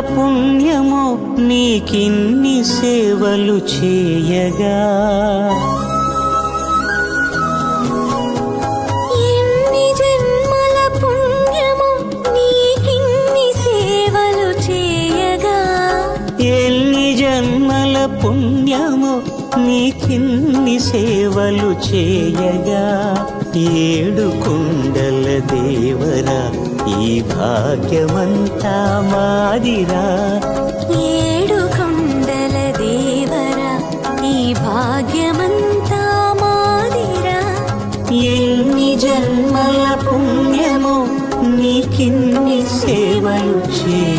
పుణ్యమో నీకిన్ని సేవలు చేయగా. ఎన్ని జన్మల పుణ్యమో నీకిన్ని సేవలు చేయగా. ఎన్ని జన్మల పుణ్యమో నీకిన్ని సేవలు చేయగా. ఏడు కొండల దేవరా ఈ భాగ్యమంతా మాదిరా. ఏడు కొండల దేవరా ఈ భాగ్యమంతా మాదిరా. ఎన్ని జన్మల పుణ్యమో నీకిన్ని సేవలు చేయ